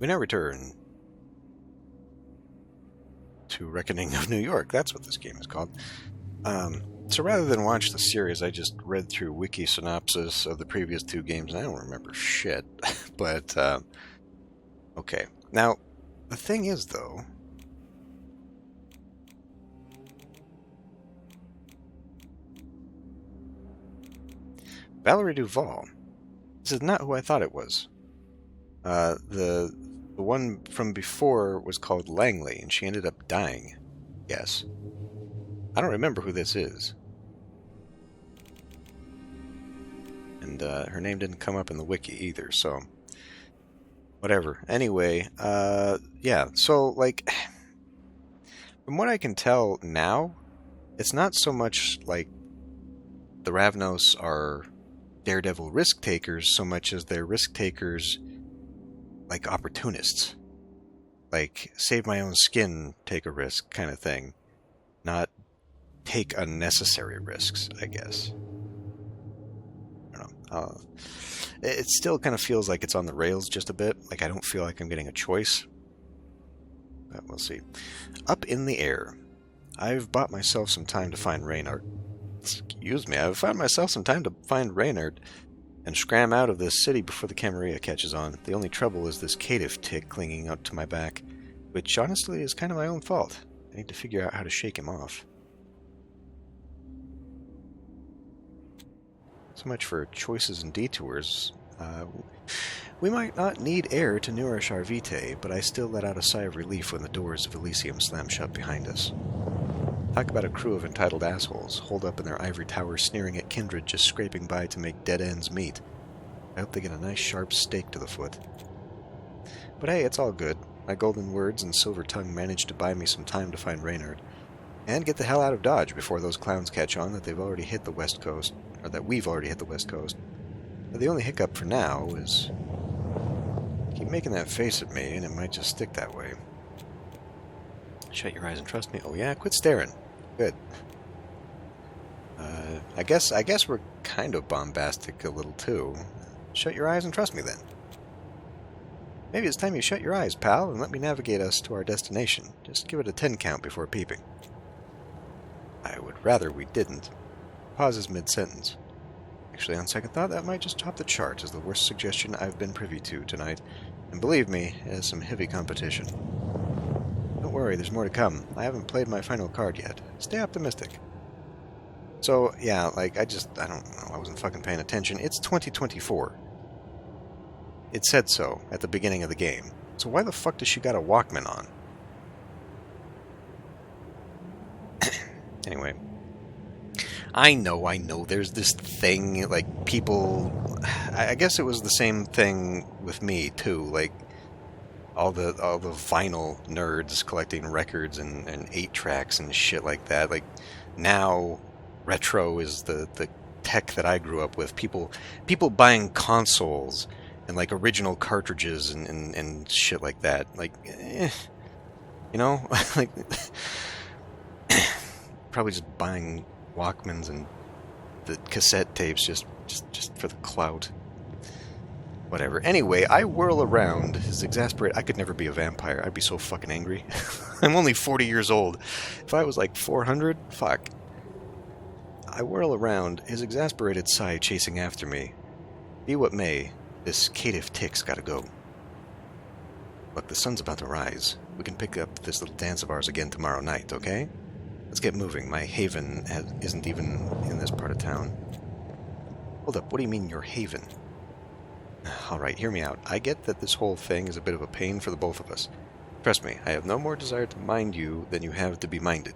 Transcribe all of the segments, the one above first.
We now return to Reckoning of New York. That's what this game is called. So rather than watch the series, I just read through wiki synopsis of the previous two games, and I don't remember shit. But, okay. Now, the thing is, though, Valerie Duvall. This is not who I thought it was. The one from before was called Langley, and she ended up dying. Yes. I don't remember who this is. And her name didn't come up in the wiki either, so... whatever. Anyway, yeah, so, like... from what I can tell now, it's not so much like the Ravnos are daredevil risk-takers so much as they're risk-takers like opportunists. Like, save my own skin, take a risk kind of thing. Not take unnecessary risks, I guess. I don't know. It still kind of feels like it's on the rails just a bit. Like, I don't feel like I'm getting a choice. But we'll see. Up in the air. I've bought myself some time to find Reynard. Excuse me, I've found myself some time to find Reynard and scram out of this city before the Camarilla catches on. The only trouble is this caitiff tick clinging out to my back, which honestly is kind of my own fault. I need to figure out how to shake him off. So much for choices and detours. We might not need air to nourish our vitae, but I still let out a sigh of relief when the doors of Elysium slammed shut behind us. Talk about a crew of entitled assholes, holed up in their ivory towers sneering at kindred just scraping by to make dead ends meet. I hope they get a nice sharp stake to the foot. But hey, it's all good. My golden words and silver tongue managed to buy me some time to find Reynard. And get the hell out of Dodge before those clowns catch on that they've already hit the West Coast, or that we've already hit the West Coast. But the only hiccup for now is... keep making that face at me, and it might just stick that way. Shut your eyes and trust me. Oh yeah, quit staring. Good. I guess we're kind of bombastic a little too. Shut your eyes and trust me then. Maybe it's time you shut your eyes, pal, and let me navigate us to our destination. Just give it a 10 count before peeping. I would rather we didn't. Pauses mid-sentence. Actually, on second thought, that might just top the chart as the worst suggestion I've been privy to tonight. And believe me, it has some heavy competition. Don't worry, there's more to come. I haven't played my final card yet. Stay optimistic. So, yeah, like, I don't know, I wasn't fucking paying attention. It's 2024. It said so at the beginning of the game. So why the fuck does she got a Walkman on? Anyway. I know, there's this thing, like, people... I guess it was the same thing with me, too, like... all the vinyl nerds collecting records and 8-tracks and shit like that. Like, now, retro is the tech that I grew up with. People buying consoles and, like, original cartridges and shit like that. Like, you know? Like, probably just buying Walkmans and the cassette tapes just for the clout. Whatever. Anyway, I whirl around, is exasperated. I could never be a vampire. I'd be so fucking angry. I'm only 40 years old. If I was like 400, fuck. I whirl around, his exasperated sigh chasing after me. Be what may, this caitiff tick's gotta go. Look, the sun's about to rise. We can pick up this little dance of ours again tomorrow night, okay? Let's get moving. My haven isn't even in this part of town. Hold up, what do you mean your haven? Alright, hear me out. I get that this whole thing is a bit of a pain for the both of us. Trust me, I have no more desire to mind you than you have to be minded.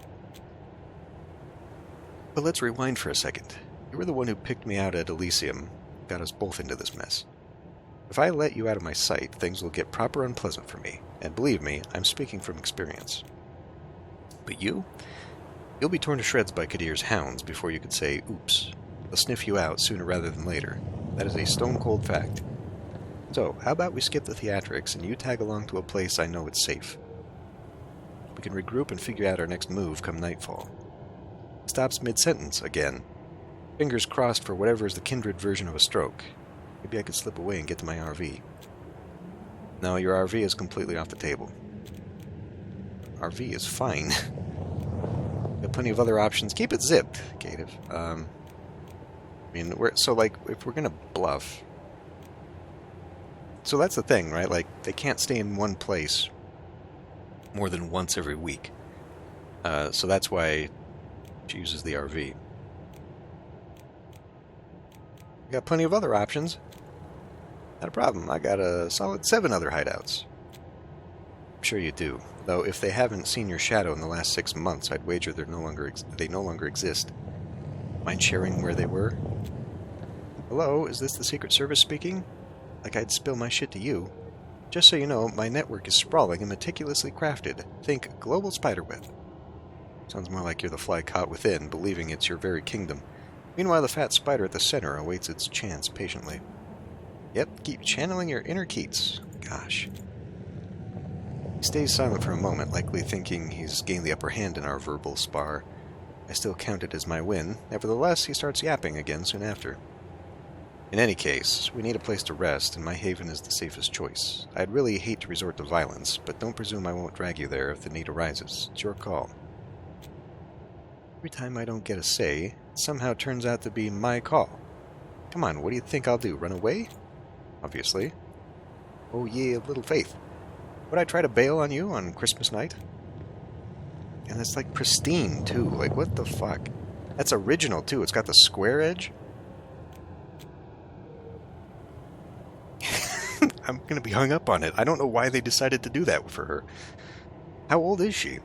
But let's rewind for a second. You were the one who picked me out at Elysium, got us both into this mess. If I let you out of my sight, things will get proper unpleasant for me, and believe me, I'm speaking from experience. But you'll be torn to shreds by Kadir's hounds before you could say, oops. They'll sniff you out sooner rather than later. That is a stone-cold fact. So, how about we skip the theatrics and you tag along to a place I know it's safe? We can regroup and figure out our next move come nightfall. Stops mid-sentence again. Fingers crossed for whatever is the kindred version of a stroke. Maybe I could slip away and get to my RV. No, your RV is completely off the table. RV is fine. Got plenty of other options. Keep it zipped, Cative. I mean, if we're gonna bluff, so that's the thing, right? Like, they can't stay in one place more than once every week. So that's why she uses the RV. We got plenty of other options. Not a problem. I got a solid 7 other hideouts. I'm sure you do. Though if they haven't seen your shadow in the last 6 months, I'd wager they no longer exist. Mind sharing where they were? Hello, is this the Secret Service speaking? Like I'd spill my shit to you. Just so you know, my network is sprawling and meticulously crafted. Think global spiderweb. Sounds more like you're the fly caught within, believing it's your very kingdom. Meanwhile, the fat spider at the center awaits its chance patiently. Yep, keep channeling your inner Keats. Gosh. He stays silent for a moment, likely thinking he's gained the upper hand in our verbal spar. I still count it as my win. Nevertheless, he starts yapping again soon after. In any case, we need a place to rest, and my haven is the safest choice. I'd really hate to resort to violence, but don't presume I won't drag you there if the need arises. It's your call. Every time I don't get a say, it somehow turns out to be my call. Come on, what do you think I'll do? Run away? Obviously. Oh ye of little faith. Would I try to bail on you on Christmas night? And it's like pristine, too. Like, what the fuck? That's original, too. It's got the square edge. I'm going to be hung up on it. I don't know why they decided to do that for her. How old is she? You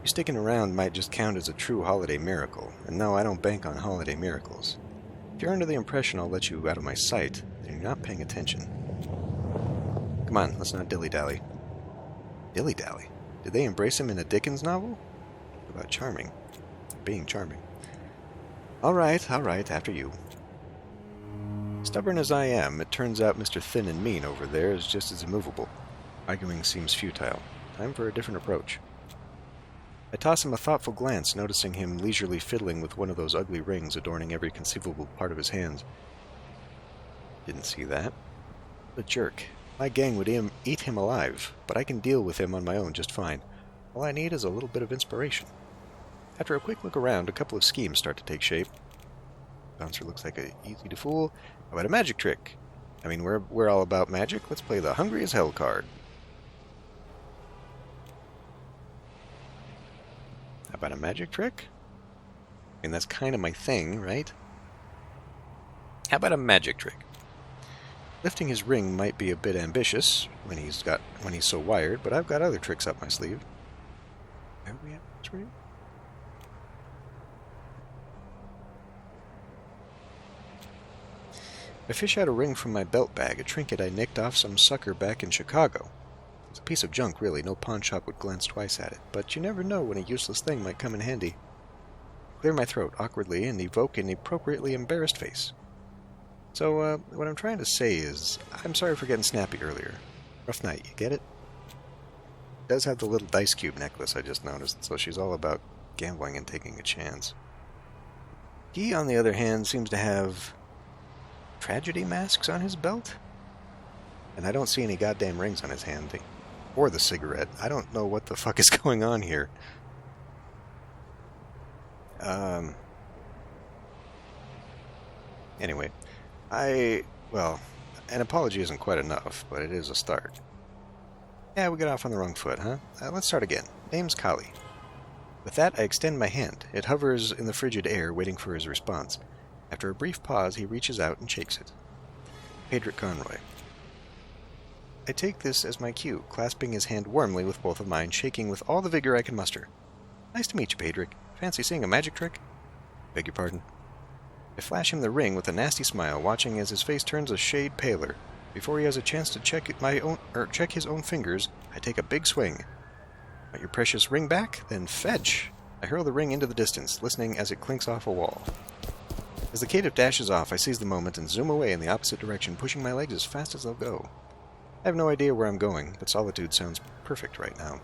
sticking around might just count as a true holiday miracle. And no, I don't bank on holiday miracles. If you're under the impression I'll let you out of my sight, then you're not paying attention. Come on, let's not dilly-dally. Dilly-dally? Did they embrace him in a Dickens novel? What about charming? Being charming. All right, after you. Stubborn as I am, it turns out Mr. Thin and Mean over there is just as immovable. Arguing seems futile. Time for a different approach. I toss him a thoughtful glance, noticing him leisurely fiddling with one of those ugly rings adorning every conceivable part of his hands. Didn't see that. The jerk. My gang would eat him alive, but I can deal with him on my own just fine. All I need is a little bit of inspiration. After a quick look around, a couple of schemes start to take shape. Bouncer looks like a easy to fool. How about a magic trick? I mean, we're all about magic. Let's play the Hungry as Hell card. How about a magic trick? I mean, that's kind of my thing, right? How about a magic trick? Lifting his ring might be a bit ambitious when he's so wired, but I've got other tricks up my sleeve. Where are we at? I fish out a ring from my belt bag, a trinket I nicked off some sucker back in Chicago. It's a piece of junk, really. No pawn shop would glance twice at it, but you never know when a useless thing might come in handy. Clear my throat awkwardly and evoke an appropriately embarrassed face. So, what I'm trying to say is, I'm sorry for getting snappy earlier. Rough night, you get it? Does have the little dice cube necklace I just noticed, so she's all about gambling and taking a chance. He, on the other hand, seems to have tragedy masks on his belt? And I don't see any goddamn rings on his hand. Or the cigarette. I don't know what the fuck is going on here. Anyway. Well, an apology isn't quite enough, but it is a start. Yeah, we got off on the wrong foot, huh? Let's start again. Name's Kali. With that, I extend my hand. It hovers in the frigid air, waiting for his response. After a brief pause, he reaches out and shakes it. Pedrick Conroy. I take this as my cue, clasping his hand warmly with both of mine, shaking with all the vigor I can muster. Nice to meet you, Pedrick. Fancy seeing a magic trick? Beg your pardon? I flash him the ring with a nasty smile, watching as his face turns a shade paler. Before he has a chance to check his own fingers, I take a big swing. Want your precious ring back? Then fetch! I hurl the ring into the distance, listening as it clinks off a wall. As the caitiff dashes off, I seize the moment and zoom away in the opposite direction, pushing my legs as fast as they'll go. I have no idea where I'm going, but solitude sounds perfect right now.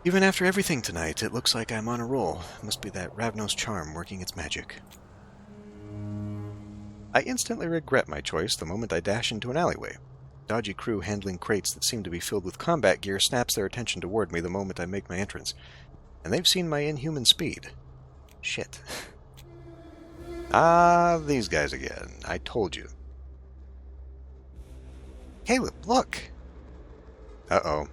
Even after everything tonight, it looks like I'm on a roll. Must be that Ravnos charm working its magic. I instantly regret my choice the moment I dash into an alleyway. dodgy crew handling crates that seem to be filled with combat gear snaps their attention toward me the moment I make my entrance. And they've seen my inhuman speed. Shit. Ah, these guys again. I told you. Caleb, look! Uh-oh.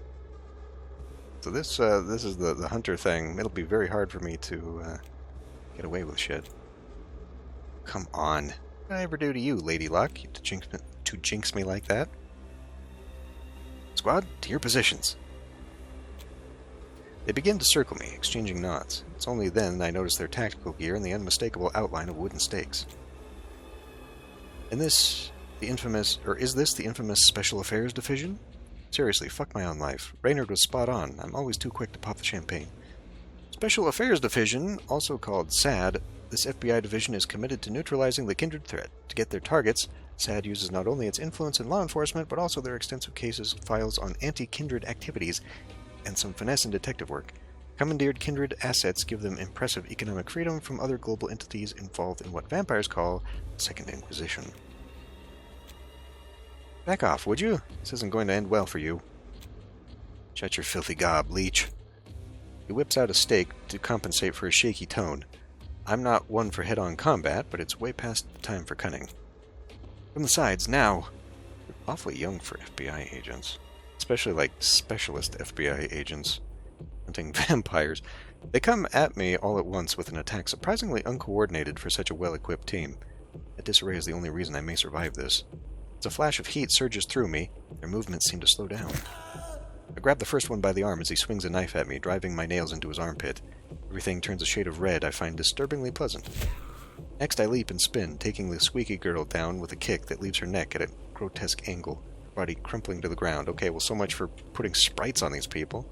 So this is the hunter thing. It'll be very hard for me to get away with shit. Come on. What did I ever do to you, Lady Luck, to jinx me like that? Squad, to your positions. They begin to circle me, exchanging nods. It's only then I notice their tactical gear and the unmistakable outline of wooden stakes. Is this the infamous Special Affairs Division? Seriously, fuck my own life. Reynard was spot on. I'm always too quick to pop the champagne. Special Affairs Division, also called SAD, this FBI division is committed to neutralizing the kindred threat. To get their targets, SAD uses not only its influence in law enforcement, but also their extensive files on anti-kindred activities and some finesse and detective work. Commandeered kindred assets give them impressive economic freedom from other global entities involved in what vampires call the Second Inquisition. Back off, would you? This isn't going to end well for you. Shut your filthy gob, leech. He whips out a stake to compensate for his shaky tone. I'm not one for head-on combat, but it's way past the time for cunning. From the sides, now! You're awfully young for FBI agents. Especially, like, specialist FBI agents hunting vampires. They come at me all at once with an attack surprisingly uncoordinated for such a well-equipped team. That disarray is the only reason I may survive this. As a flash of heat surges through me, their movements seem to slow down. I grab the first one by the arm as he swings a knife at me, driving my nails into his armpit. Everything turns a shade of red I find disturbingly pleasant. Next I leap and spin, taking the squeaky girl down with a kick that leaves her neck at a grotesque angle, her body crumpling to the ground. Okay, well, so much for putting sprites on these people.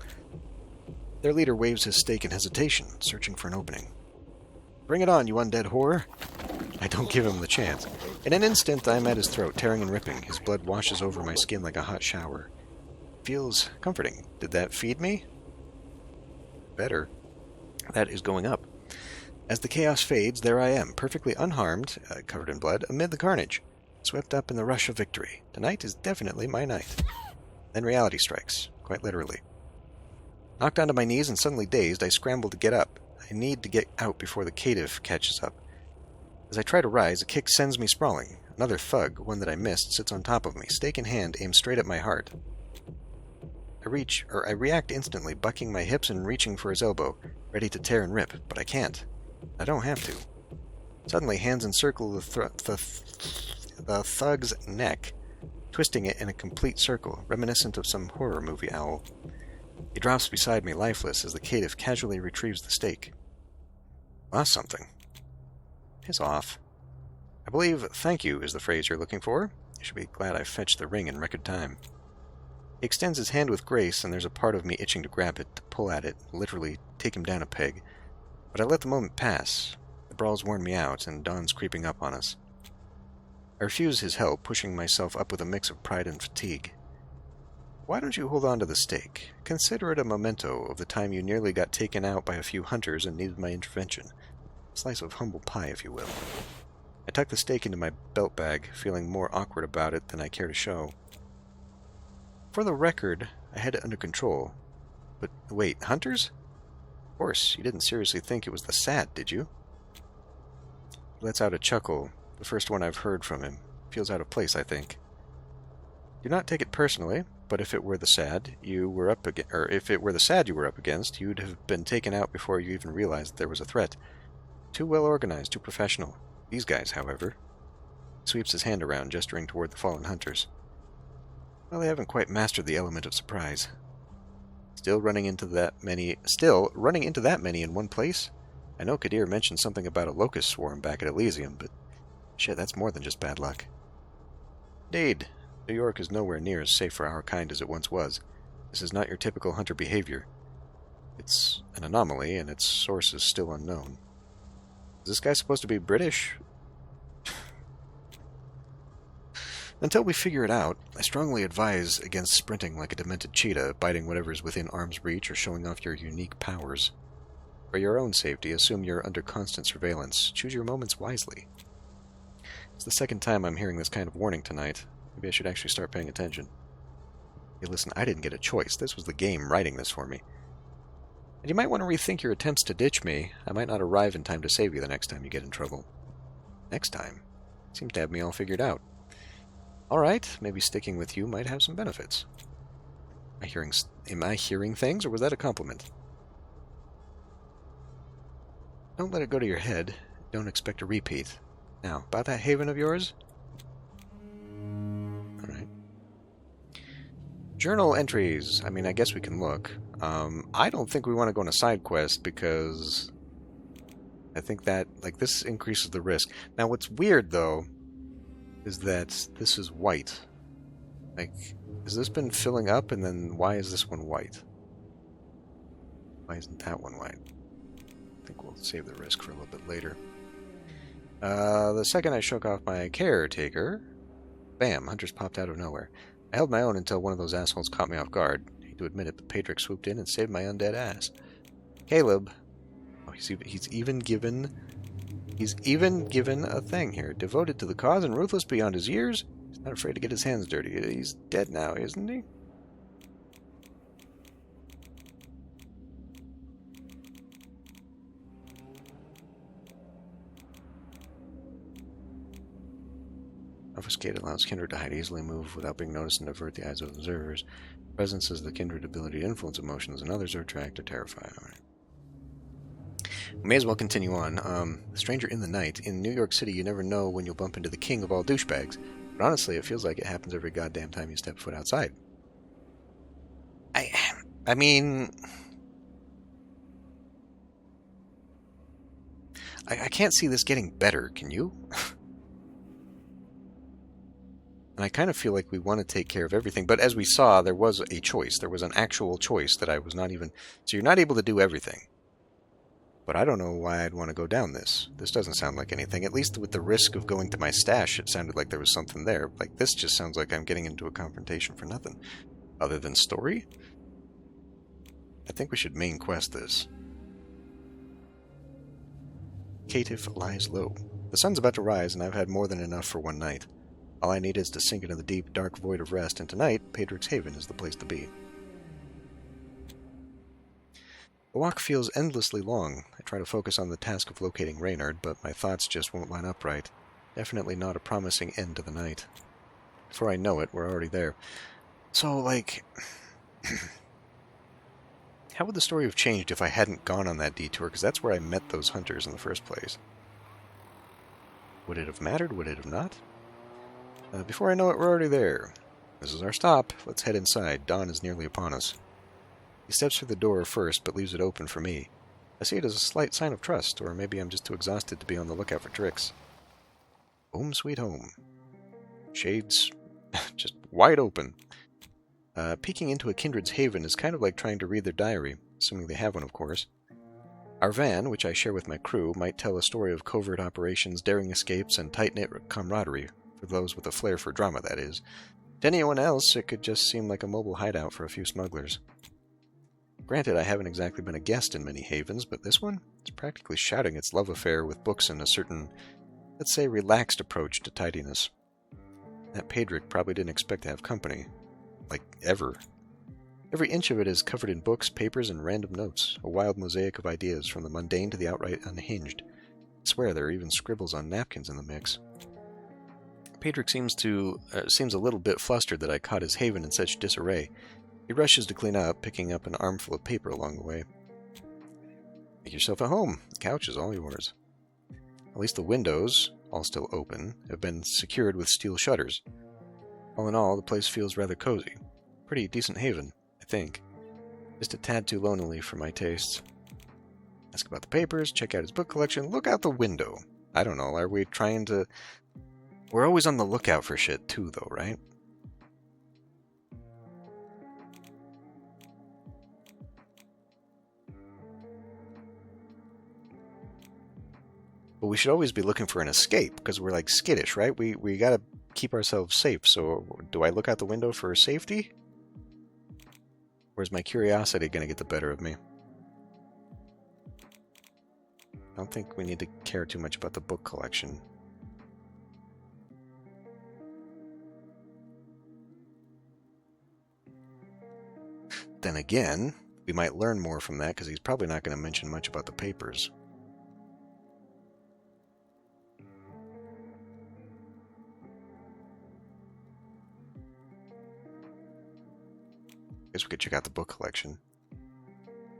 Their leader waves his stake in hesitation, searching for an opening. Bring it on, you undead whore! I don't give him the chance. In an instant, I am at his throat, tearing and ripping. His blood washes over my skin like a hot shower. Feels comforting. Did that feed me? Better. That is going up. As the chaos fades, there I am, perfectly unharmed, covered in blood, amid the carnage, swept up in the rush of victory. Tonight is definitely my night. Then reality strikes, quite literally. Knocked onto my knees and suddenly dazed, I scramble to get up. I need to get out before the caitiff catches up. As I try to rise, a kick sends me sprawling. Another thug, one that I missed, sits on top of me, stake in hand, aimed straight at my heart. I react instantly, bucking my hips and reaching for his elbow, ready to tear and rip, but I can't. I don't have to. Suddenly, hands encircle the thug's neck, twisting it in a complete circle, reminiscent of some horror movie owl. He drops beside me, lifeless, as the caitiff casually retrieves the stake. Lost something. Piss off. I believe "thank you" is the phrase you're looking for. You should be glad I fetched the ring in record time. He extends his hand with grace, and there's a part of me itching to grab it, to pull at it, literally take him down a peg. But I let the moment pass. The brawl's worn me out, and dawn's creeping up on us. I refuse his help, pushing myself up with a mix of pride and fatigue. Why don't you hold on to the stake? Consider it a memento of the time you nearly got taken out by a few hunters and needed my intervention. A slice of humble pie, if you will. I tuck the stake into my belt bag, feeling more awkward about it than I care to show. For the record, I had it under control. But wait, hunters? Of course, you didn't seriously think it was the SAD, did you? He lets out a chuckle, the first one I've heard from him. Feels out of place, I think. Do not take it personally, but if it were the SAD you were up against, you'd have been taken out before you even realized there was a threat. Too well organized, too professional. These guys, however. He sweeps his hand around, gesturing toward the fallen hunters. Well, they haven't quite mastered the element of surprise. Still running into that many in one place? I know Kadir mentioned something about a locust swarm back at Elysium, but shit, that's more than just bad luck. Indeed, New York is nowhere near as safe for our kind as it once was. This is not your typical hunter behavior. It's an anomaly, and its source is still unknown. Is this guy supposed to be British? Until we figure it out, I strongly advise against sprinting like a demented cheetah, biting whatever is within arm's reach, or showing off your unique powers. For your own safety, assume you're under constant surveillance. Choose your moments wisely. It's the second time I'm hearing this kind of warning tonight. Maybe I should actually start paying attention. Hey, listen, I didn't get a choice. This was the game writing this for me. And you might want to rethink your attempts to ditch me. I might not arrive in time to save you the next time you get in trouble. Next time? Seems to have me all figured out. Alright, maybe sticking with you might have some benefits. Am I hearing things, or was that a compliment? Don't let it go to your head. Don't expect a repeat. Now, about that haven of yours? Alright. Journal entries. I mean, I guess we can look. I don't think we want to go on a side quest because I think that, like, this increases the risk. Now, what's weird, though, is that this is white. Like, has this been filling up, and then why is this one white? Why isn't that one white? I think we'll save the risk for a little bit later. The second I shook off my caretaker, bam, hunters popped out of nowhere. I held my own until one of those assholes caught me off guard. I hate to admit it, but Patrick swooped in and saved my undead ass. Caleb, oh, he's even given a thing here. Devoted to the cause and ruthless beyond his years. He's not afraid to get his hands dirty. He's dead now, isn't he? Obfuscate allows kindred to hide easily, move without being noticed, and divert the eyes of observers. Presence is the kindred ability to influence emotions, and others are attracted or terrified. All right. We may as well continue on. Stranger in the night. In New York City, you never know when you'll bump into the king of all douchebags. But honestly, it feels like it happens every goddamn time you step foot outside. I mean... I can't see this getting better, can you? And I kind of feel like we want to take care of everything. But as we saw, there was a choice. There was an actual choice that I was not even... So you're not able to do everything. But I don't know why I'd want to go down this. This doesn't sound like anything. At least with the risk of going to my stash, it sounded like there was something there. Like, this just sounds like I'm getting into a confrontation for nothing. Other than story? I think we should main quest this. Caitiff lies low. The sun's about to rise, and I've had more than enough for one night. All I need is to sink into the deep, dark void of rest, and tonight, Patrick's Haven is the place to be. The walk feels endlessly long. I try to focus on the task of locating Reynard, but my thoughts just won't line up right. Definitely not a promising end to the night. Before I know it, we're already there. So, like... how would the story have changed if I hadn't gone on that detour? Because that's where I met those hunters in the first place. Would it have mattered? Would it have not? Before I know it, we're already there. This is our stop. Let's head inside. Dawn is nearly upon us. He steps through the door first, but leaves it open for me. I see it as a slight sign of trust, or maybe I'm just too exhausted to be on the lookout for tricks. Home sweet home. Shades just wide open. Peeking into a kindred's haven is kind of like trying to read their diary, assuming they have one, of course. Our van, which I share with my crew, might tell a story of covert operations, daring escapes, and tight-knit camaraderie, for those with a flair for drama, that is. To anyone else, it could just seem like a mobile hideout for a few smugglers. Granted, I haven't exactly been a guest in many havens, but this one is practically shouting its love affair with books and a certain, let's say, relaxed approach to tidiness. That Patrick probably didn't expect to have company. Like, ever. Every inch of it is covered in books, papers, and random notes, a wild mosaic of ideas, from the mundane to the outright unhinged. I swear there are even scribbles on napkins in the mix. Patrick seems a little bit flustered that I caught his haven in such disarray. He rushes to clean up, picking up an armful of paper along the way. Make yourself at home. The couch is all yours. At least the windows, all still open, have been secured with steel shutters. All in all, the place feels rather cozy. Pretty decent haven, I think. Just a tad too lonely for my tastes. Ask about the papers, check out his book collection, look out the window. I don't know, are we trying to... We're always on the lookout for shit too, though, right? But we should always be looking for an escape, because we're like skittish, right? We gotta keep ourselves safe, so do I look out the window for safety? Or is my curiosity gonna get the better of me? I don't think we need to care too much about the book collection. then again, we might learn more from that, because he's probably not going to mention much about the papers. Guess we could check out the book collection.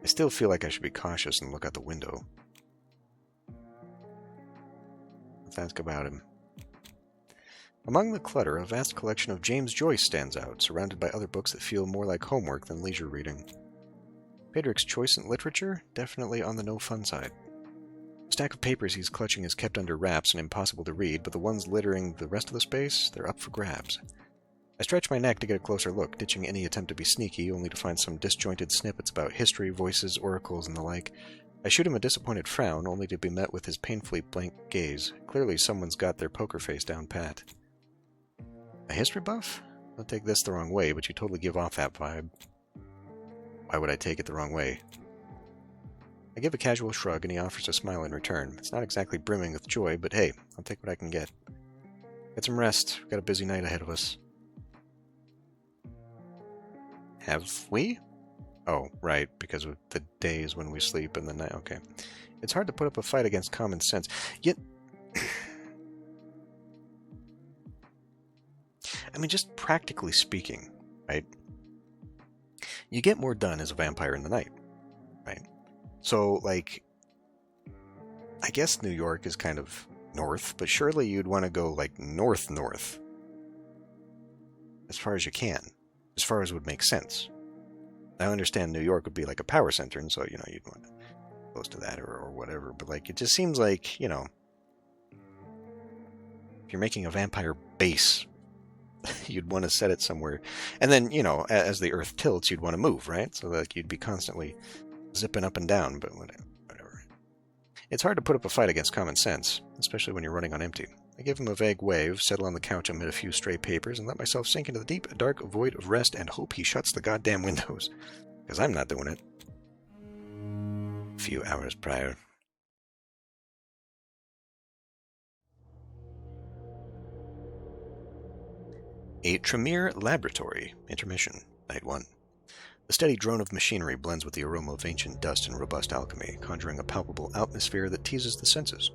I still feel like I should be cautious and look out the window. Let's ask about him. Among the clutter, a vast collection of James Joyce stands out, surrounded by other books that feel more like homework than leisure reading. Pedrick's choice in literature? Definitely on the no-fun side. The stack of papers he's clutching is kept under wraps and impossible to read, but the ones littering the rest of the space, they're up for grabs. I stretch my neck to get a closer look, ditching any attempt to be sneaky, only to find some disjointed snippets about history, voices, oracles, and the like. I shoot him a disappointed frown, only to be met with his painfully blank gaze. Clearly someone's got their poker face down pat. A history buff? Don't take this the wrong way, but you totally give off that vibe. Why would I take it the wrong way? I give a casual shrug, and he offers a smile in return. It's not exactly brimming with joy, but hey, I'll take what I can get. Get some rest. We've got a busy night ahead of us. Have we? Oh, right, because of the days when we sleep and the night. Okay. It's hard to put up a fight against common sense. Yet... I mean, just practically speaking, right? You get more done as a vampire in the night, right? So, like, I guess New York is kind of north, but surely you'd want to go, like, north-north. As far as you can. As far as would make sense. I understand New York would be like a power center, and so, you know, you'd want to close to that or whatever, but, like, it just seems like, you know, if you're making a vampire base, you'd want to set it somewhere. And then, you know, as the earth tilts, you'd want to move, right? So that you'd be constantly zipping up and down, but whatever. It's hard to put up a fight against common sense, especially when you're running on empty. I give him a vague wave, settle on the couch amid a few stray papers, and let myself sink into the deep, dark void of rest and hope he shuts the goddamn windows. Because I'm not doing it. A few hours prior. A Tremere Laboratory. Intermission. Night 1. The steady drone of machinery blends with the aroma of ancient dust and robust alchemy, conjuring a palpable atmosphere that teases the senses.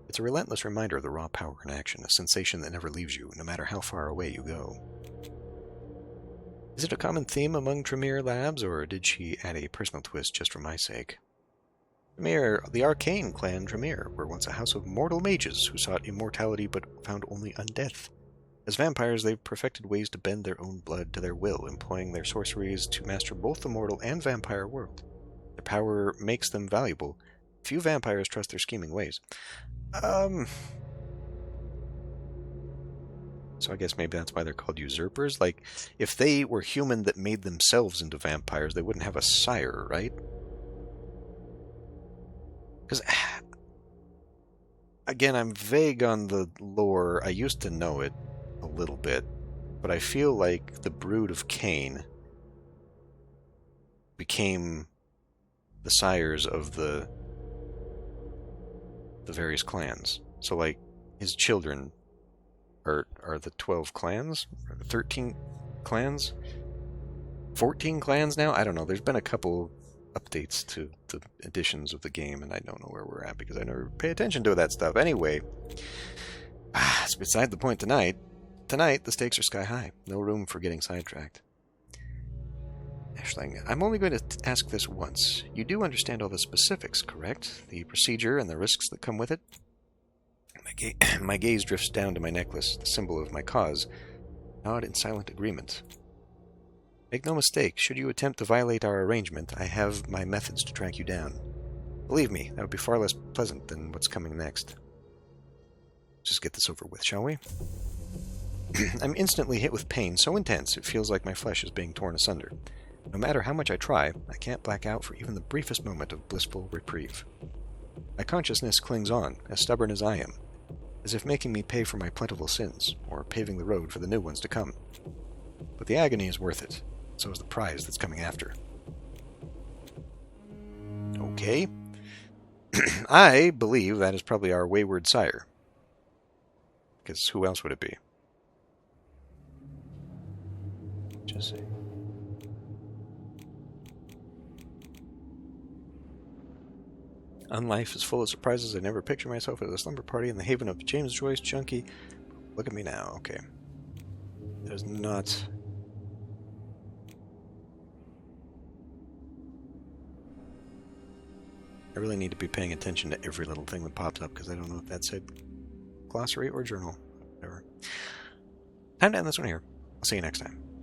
It's a relentless reminder of the raw power in action, a sensation that never leaves you, no matter how far away you go. Is it a common theme among Tremere labs, or did she add a personal twist just for my sake? Tremere, the arcane clan Tremere, were once a house of mortal mages who sought immortality but found only undeath. As vampires, they've perfected ways to bend their own blood to their will, employing their sorceries to master both the mortal and vampire world. Their power makes them valuable. Few vampires trust their scheming ways. So I guess maybe that's why they're called usurpers. Like, if they were human that made themselves into vampires, they wouldn't have a sire, right? Because, again, I'm vague on the lore. I used to know it a little bit, but I feel like the brood of Cain became the sires of the various clans. So, like, his children are the 12 clans? 13 clans? 14 clans now? I don't know. There's been a couple updates to the editions of the game, and I don't know where we're at because I never pay attention to that stuff. Anyway, it's beside the point tonight. Tonight, the stakes are sky high. No room for getting sidetracked. Ashling, I'm only going to ask this once. You do understand all the specifics, correct? The procedure and the risks that come with it? My gaze drifts down to my necklace, the symbol of my cause. Nod in silent agreement. Make no mistake, should you attempt to violate our arrangement, I have my methods to track you down. Believe me, that would be far less pleasant than what's coming next. Just get this over with, shall we? I'm instantly hit with pain so intense it feels like my flesh is being torn asunder. No matter how much I try, I can't black out for even the briefest moment of blissful reprieve. My consciousness clings on, as stubborn as I am, as if making me pay for my plentiful sins, or paving the road for the new ones to come. But the agony is worth it, so is the prize that's coming after. Okay. I believe that is probably our wayward sire. Because who else would it be? Just say. Unlife is full of surprises. I never pictured myself at a slumber party in the haven of James Joyce Junkie. Look at me now. Okay. There's not... I really need to be paying attention to every little thing that pops up because I don't know if that said glossary or journal. Whatever. Time to end this one here. I'll see you next time.